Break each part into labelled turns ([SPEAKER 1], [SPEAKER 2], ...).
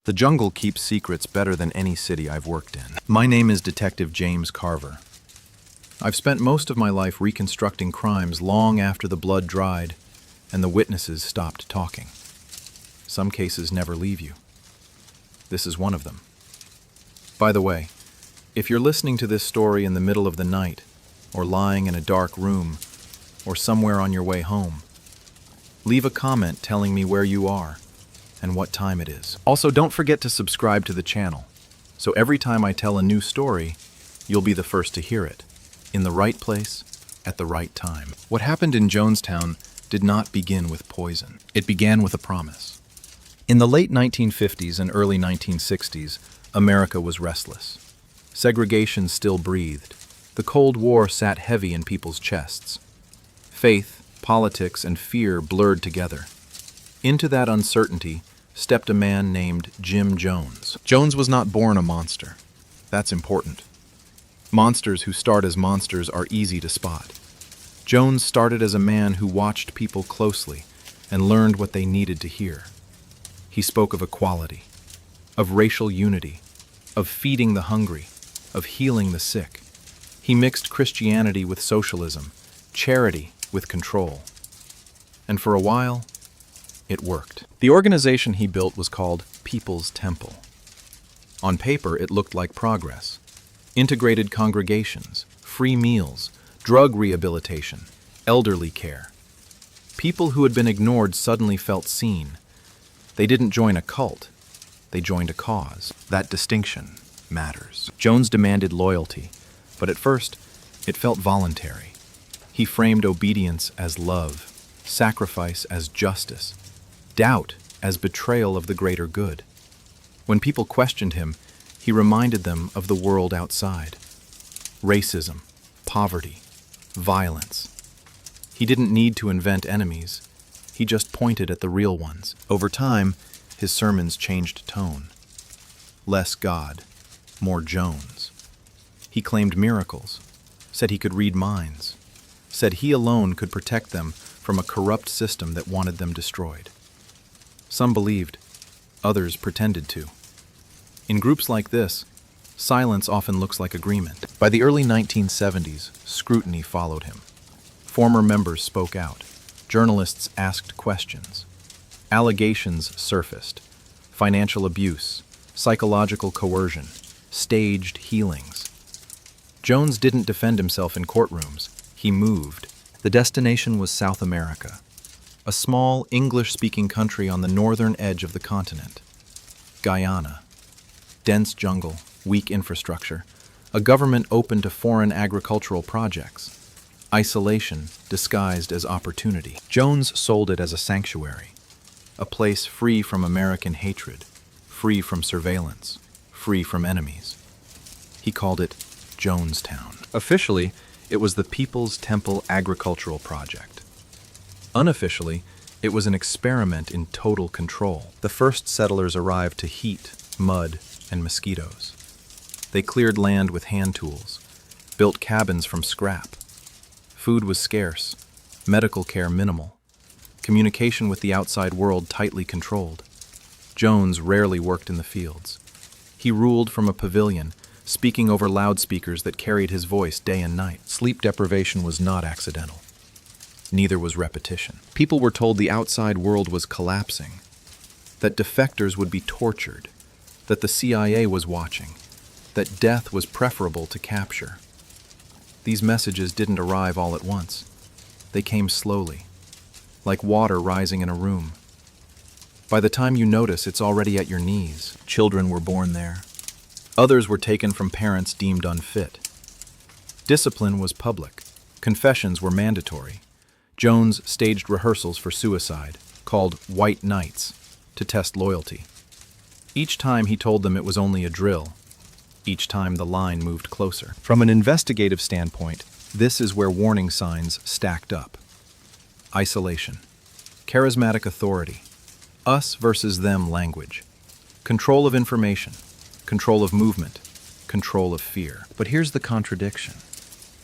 [SPEAKER 1] The jungle keeps secrets better than any city I've worked in. My name is Detective James Carver. I've spent most of my life reconstructing crimes long after the blood dried and the witnesses stopped talking. Some cases never leave you. This is one of them. By the way, if you're listening to this story in the middle of the night, or lying in a dark room, or somewhere on your way home, leave a comment telling me where you are and what time it is. Also, don't forget to subscribe to the channel, so every time I tell a new story, you'll be the first to hear it, in the right place, at the right time. What happened in Jonestown did not begin with poison. It began with a promise. In the late 1950s and early 1960s, America was restless. Segregation still breathed. The Cold War sat heavy in people's chests. Faith, politics, and fear blurred together. Into that uncertainty stepped a man named Jim Jones. Jones was not born a monster. That's important. Monsters who start as monsters are easy to spot. Jones started as a man who watched people closely and learned what they needed to hear. He spoke of equality, of racial unity, of feeding the hungry, of healing the sick. He mixed Christianity with socialism, charity with control. And for a while, it worked. The organization he built was called People's Temple. On paper, it looked like progress. Integrated congregations, free meals, drug rehabilitation, elderly care. People who had been ignored suddenly felt seen. They didn't join a cult, they joined a cause. That distinction matters. Jones demanded loyalty, but at first, it felt voluntary. He framed obedience as love, sacrifice as justice, doubt as betrayal of the greater good. When people questioned him, he reminded them of the world outside. Racism, poverty, violence. He didn't need to invent enemies. He just pointed at the real ones. Over time, his sermons changed tone. Less God, more Jones. He claimed miracles, said he could read minds, said he alone could protect them from a corrupt system that wanted them destroyed. Some believed, others pretended to. In groups like this, silence often looks like agreement. By the early 1970s, scrutiny followed him. Former members spoke out. Journalists asked questions. Allegations surfaced. Financial abuse, psychological coercion, staged healings. Jones didn't defend himself in courtrooms. He moved. The destination was South America, a small English-speaking country on the northern edge of the continent. Guyana. Dense jungle, weak infrastructure, a government open to foreign agricultural projects. Isolation disguised as opportunity. Jones sold it as a sanctuary, a place free from American hatred, free from surveillance, free from enemies. He called it Jonestown. Officially, it was the People's Temple Agricultural Project. Unofficially, it was an experiment in total control. The first settlers arrived to heat, mud, and mosquitoes. They cleared land with hand tools, built cabins from scrap. Food was scarce, medical care minimal, communication with the outside world tightly controlled. Jones rarely worked in the fields. He ruled from a pavilion, speaking over loudspeakers that carried his voice day and night. Sleep deprivation was not accidental. Neither was repetition. People were told the outside world was collapsing, that defectors would be tortured, that the CIA was watching, that death was preferable to capture. These messages didn't arrive all at once. They came slowly, like water rising in a room. By the time you notice, it's already at your knees. Children were born there. Others were taken from parents deemed unfit. Discipline was public. Confessions were mandatory. Jones staged rehearsals for suicide, called White Nights, to test loyalty. Each time he told them it was only a drill. Each time the line moved closer. From an investigative standpoint, this is where warning signs stacked up. Isolation. Charismatic authority. Us versus them language. Control of information. Control of movement. Control of fear. But here's the contradiction.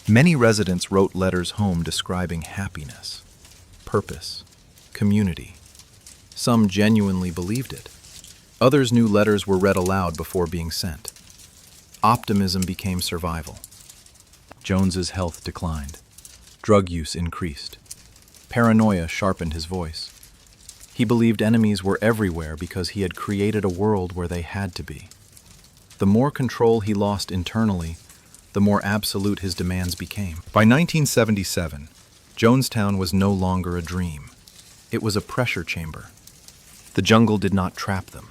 [SPEAKER 1] Many residents wrote letters home describing happiness, purpose, community. Some genuinely believed it. Others knew letters were read aloud before being sent. Optimism became survival. Jones's health declined. Drug use increased. Paranoia sharpened his voice. He believed enemies were everywhere because he had created a world where they had to be. The more control he lost internally, the more absolute his demands became. By 1977, Jonestown was no longer a dream. It was a pressure chamber. The jungle did not trap them.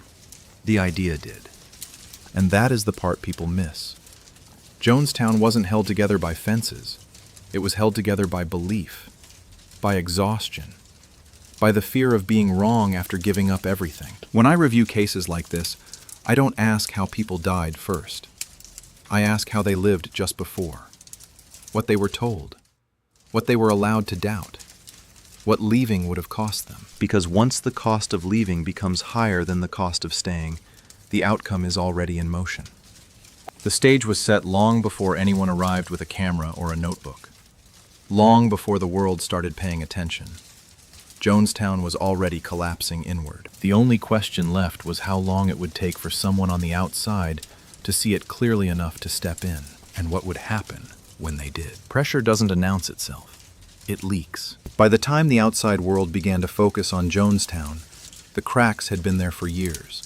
[SPEAKER 1] The idea did. And that is the part people miss. Jonestown wasn't held together by fences. It was held together by belief, by exhaustion, by the fear of being wrong after giving up everything. When I review cases like this, I don't ask how people died first. I ask how they lived just before, what they were told, what they were allowed to doubt, what leaving would have cost them. Because once the cost of leaving becomes higher than the cost of staying, the outcome is already in motion. The stage was set long before anyone arrived with a camera or a notebook. Long before the world started paying attention. Jonestown was already collapsing inward. The only question left was how long it would take for someone on the outside to see it clearly enough to step in, and what would happen when they did. Pressure doesn't announce itself. It leaks. By the time the outside world began to focus on Jonestown, the cracks had been there for years.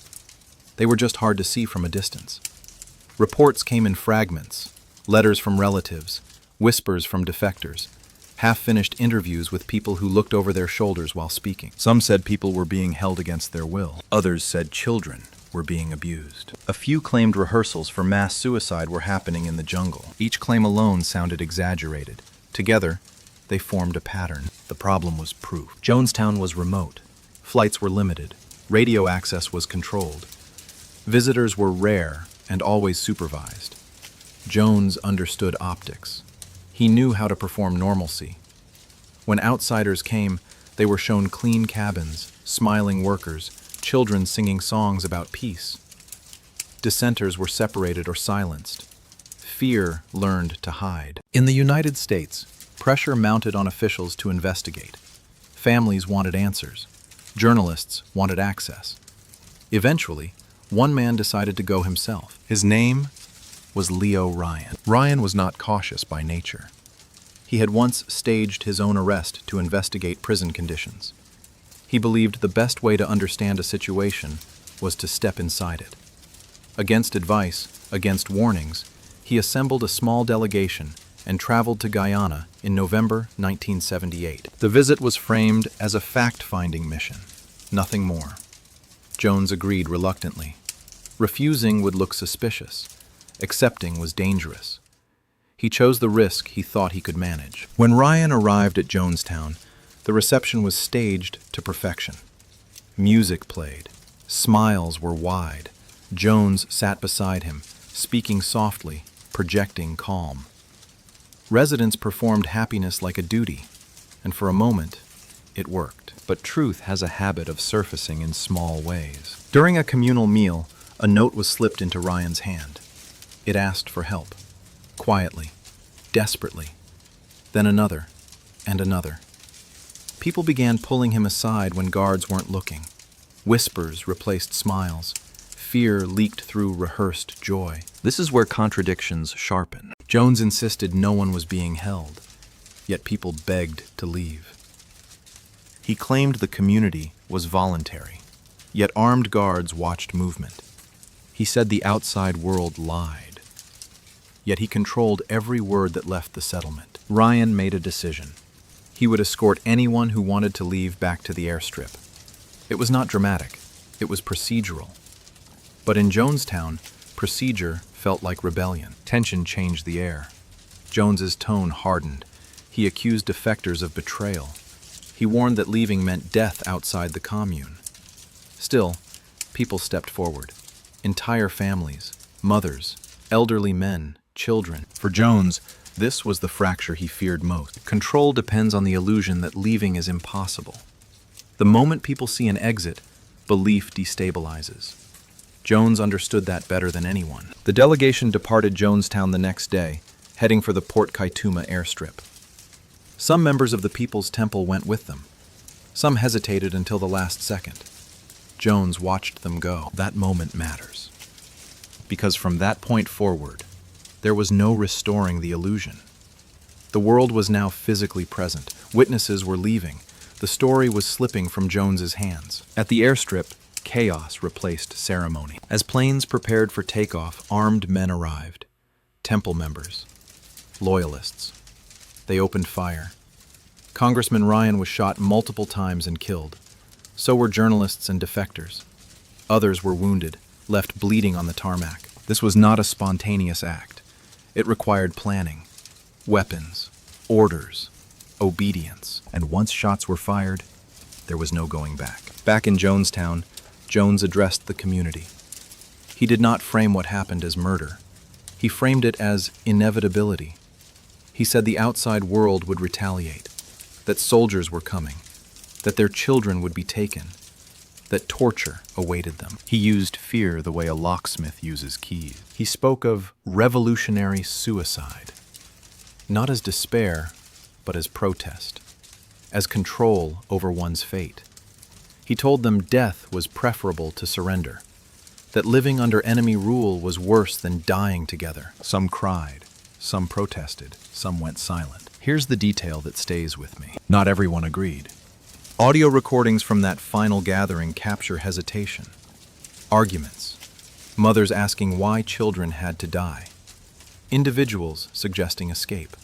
[SPEAKER 1] They were just hard to see from a distance. Reports came in fragments, letters from relatives, whispers from defectors, half-finished interviews with people who looked over their shoulders while speaking. Some said people were being held against their will. Others said children were being abused. A few claimed rehearsals for mass suicide were happening in the jungle. Each claim alone sounded exaggerated. Together, they formed a pattern. The problem was proof. Jonestown was remote. Flights were limited. Radio access was controlled. Visitors were rare and always supervised. Jones understood optics. He knew how to perform normalcy. When outsiders came, they were shown clean cabins, smiling workers, children singing songs about peace. Dissenters were separated or silenced. Fear learned to hide. In the United States, pressure mounted on officials to investigate. Families wanted answers. Journalists wanted access. Eventually, one man decided to go himself. His name was Leo Ryan. Ryan was not cautious by nature. He had once staged his own arrest to investigate prison conditions. He believed the best way to understand a situation was to step inside it. Against advice, against warnings, he assembled a small delegation and traveled to Guyana in November 1978. The visit was framed as a fact-finding mission, nothing more. Jones agreed reluctantly. Refusing would look suspicious. Accepting was dangerous. He chose the risk he thought he could manage. When Ryan arrived at Jonestown, the reception was staged to perfection. Music played. Smiles were wide. Jones sat beside him, speaking softly, projecting calm. Residents performed happiness like a duty, and for a moment, it worked. But truth has a habit of surfacing in small ways. During a communal meal, a note was slipped into Ryan's hand. It asked for help, quietly, desperately. Then another, and another. People began pulling him aside when guards weren't looking. Whispers replaced smiles. Fear leaked through rehearsed joy. This is where contradictions sharpen. Jones insisted no one was being held, yet people begged to leave. He claimed the community was voluntary, yet armed guards watched movement. He said the outside world lied, yet he controlled every word that left the settlement. Ryan made a decision. He would escort anyone who wanted to leave back to the airstrip. It was not dramatic, it was procedural. But in Jonestown, procedure felt like rebellion. Tension changed the air. Jones's tone hardened. He accused defectors of betrayal. He warned that leaving meant death outside the commune. Still, people stepped forward. Entire families, mothers, elderly men, children. For Jones, this was the fracture he feared most. Control depends on the illusion that leaving is impossible. The moment people see an exit, belief destabilizes. Jones understood that better than anyone. The delegation departed Jonestown the next day, heading for the Port Kaituma airstrip. Some members of the People's Temple went with them. Some hesitated until the last second. Jones watched them go. That moment matters. Because from that point forward, there was no restoring the illusion. The world was now physically present. Witnesses were leaving. The story was slipping from Jones's hands. At the airstrip, chaos replaced ceremony. As planes prepared for takeoff, armed men arrived. Temple members. Loyalists. They opened fire. Congressman Ryan was shot multiple times and killed. So were journalists and defectors. Others were wounded, left bleeding on the tarmac. This was not a spontaneous act. It required planning, weapons, orders, obedience. And once shots were fired, there was no going back. Back in Jonestown, Jones addressed the community. He did not frame what happened as murder. He framed it as inevitability. He said the outside world would retaliate, that soldiers were coming, that their children would be taken, that torture awaited them. He used fear the way a locksmith uses keys. He spoke of revolutionary suicide, not as despair, but as protest, as control over one's fate. He told them death was preferable to surrender, that living under enemy rule was worse than dying together. Some cried, some protested, some went silent. Here's the detail that stays with me. Not everyone agreed. Audio recordings from that final gathering capture hesitation, arguments, mothers asking why children had to die, individuals suggesting escape.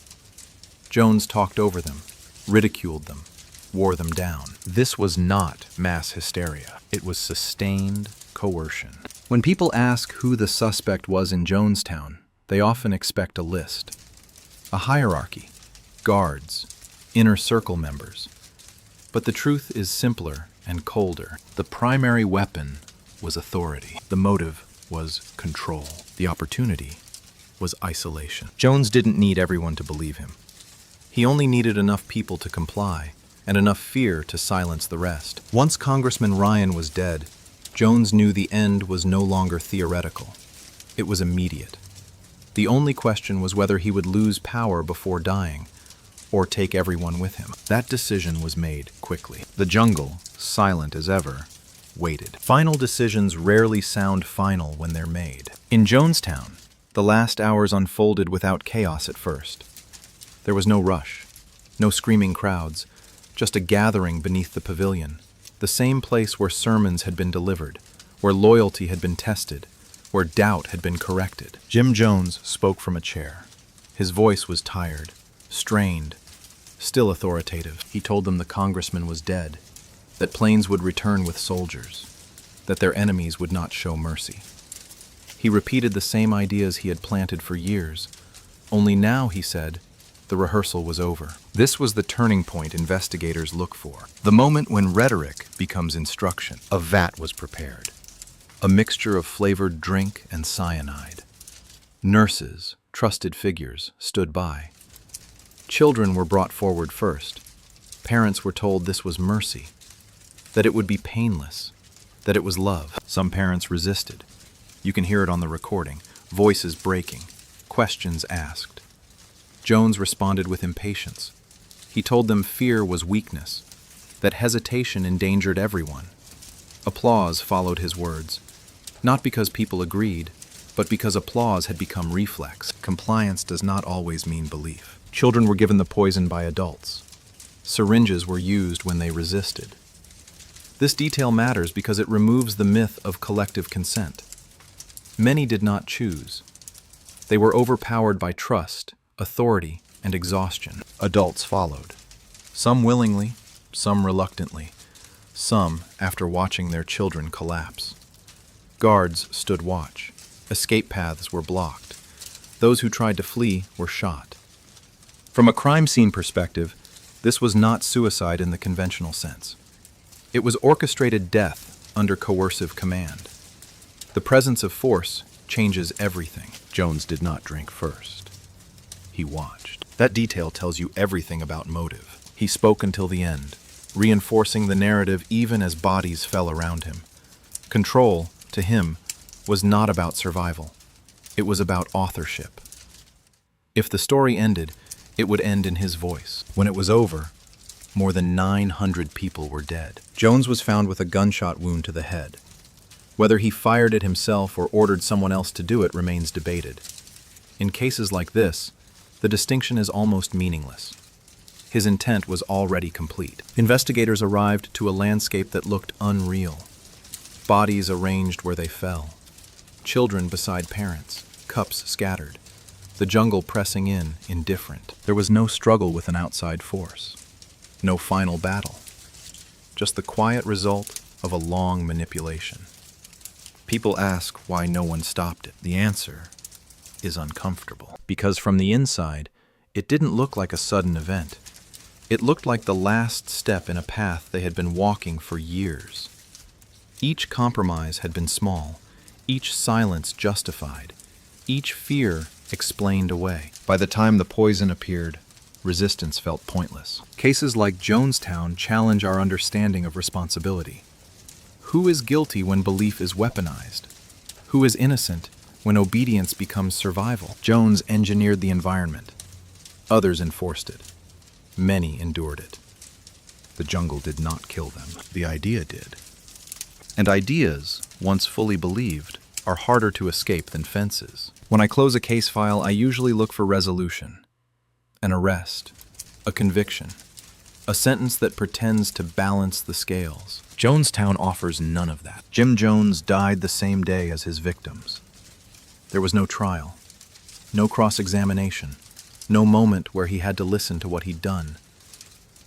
[SPEAKER 1] Jones talked over them, ridiculed them, wore them down. This was not mass hysteria. It was sustained coercion. When people ask who the suspect was in Jonestown, they often expect a list, a hierarchy, guards, inner circle members. But the truth is simpler and colder. The primary weapon was authority. The motive was control. The opportunity was isolation. Jones didn't need everyone to believe him. He only needed enough people to comply and enough fear to silence the rest. Once Congressman Ryan was dead, Jones knew the end was no longer theoretical. It was immediate. The only question was whether he would lose power before dying or take everyone with him. That decision was made quickly. The jungle, silent as ever, waited. Final decisions rarely sound final when they're made. In Jonestown, the last hours unfolded without chaos at first. There was no rush, no screaming crowds, just a gathering beneath the pavilion, the same place where sermons had been delivered, where loyalty had been tested, where doubt had been corrected. Jim Jones spoke from a chair. His voice was tired, strained, still authoritative. He told them the congressman was dead, that planes would return with soldiers, that their enemies would not show mercy. He repeated the same ideas he had planted for years, only now, he said, the rehearsal was over. This was the turning point investigators look for, the moment when rhetoric becomes instruction. A vat was prepared, a mixture of flavored drink and cyanide. Nurses, trusted figures, stood by. Children were brought forward first. Parents were told this was mercy, that it would be painless, that it was love. Some parents resisted. You can hear it on the recording, voices breaking, questions asked. Jones responded with impatience. He told them fear was weakness, that hesitation endangered everyone. Applause followed his words, not because people agreed, but because applause had become reflex. Compliance does not always mean belief. Children were given the poison by adults. Syringes were used when they resisted. This detail matters because it removes the myth of collective consent. Many did not choose. They were overpowered by trust, authority, and exhaustion. Adults followed. Some willingly, some reluctantly, some after watching their children collapse. Guards stood watch. Escape paths were blocked. Those who tried to flee were shot. From a crime scene perspective, this was not suicide in the conventional sense. It was orchestrated death under coercive command. The presence of force changes everything. Jones did not drink first. He watched. That detail tells you everything about motive. He spoke until the end, reinforcing the narrative even as bodies fell around him. Control, to him, was not about survival. It was about authorship. If the story ended, it would end in his voice. When it was over, More than 900 people were dead. Jones was found with a gunshot wound to the head. Whether he fired it himself or ordered someone else to do it remains debated. In cases like this, the distinction is almost meaningless. His intent was already complete. Investigators arrived to a landscape that looked unreal. Bodies arranged where they fell. Children beside parents, cups scattered. The jungle pressing in, indifferent. There was no struggle with an outside force. No final battle. Just the quiet result of a long manipulation. People ask why no one stopped it. The answer is uncomfortable. Because from the inside, it didn't look like a sudden event. It looked like the last step in a path they had been walking for years. Each compromise had been small, each silence justified, each fear explained away. By the time the poison appeared, resistance felt pointless. Cases like Jonestown challenge our understanding of responsibility. Who is guilty when belief is weaponized? Who is innocent when obedience becomes survival? Jones engineered the environment. Others enforced it. Many endured it. The jungle did not kill them. The idea did. And ideas, once fully believed, are harder to escape than fences. When I close a case file, I usually look for resolution. An arrest. A conviction. A sentence that pretends to balance the scales. Jonestown offers none of that. Jim Jones died the same day as his victims. There was no trial. No cross-examination. No moment where he had to listen to what he'd done.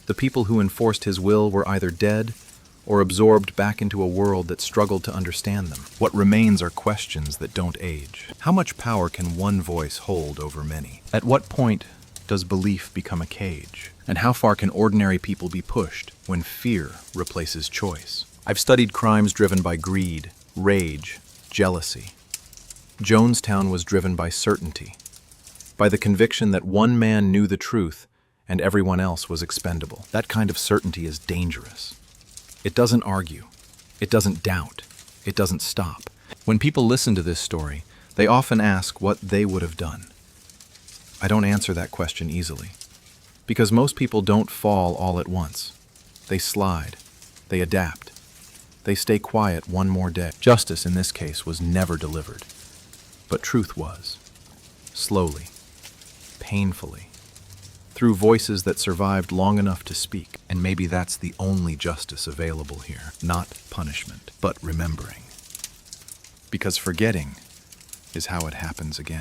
[SPEAKER 1] The people who enforced his will were either dead or absorbed back into a world that struggled to understand them. What remains are questions that don't age. How much power can one voice hold over many? At what point does belief become a cage? And how far can ordinary people be pushed when fear replaces choice? I've studied crimes driven by greed, rage, jealousy. Jonestown was driven by certainty, by the conviction that one man knew the truth and everyone else was expendable. That kind of certainty is dangerous. It doesn't argue. It doesn't doubt. It doesn't stop. When people listen to this story, they often ask what they would have done. I don't answer that question easily, because most people don't fall all at once. They slide. They adapt. They stay quiet one more day. Justice in this case was never delivered, but truth was. Slowly, painfully, through voices that survived long enough to speak. And maybe that's the only justice available here. Not punishment, but remembering. Because forgetting is how it happens again.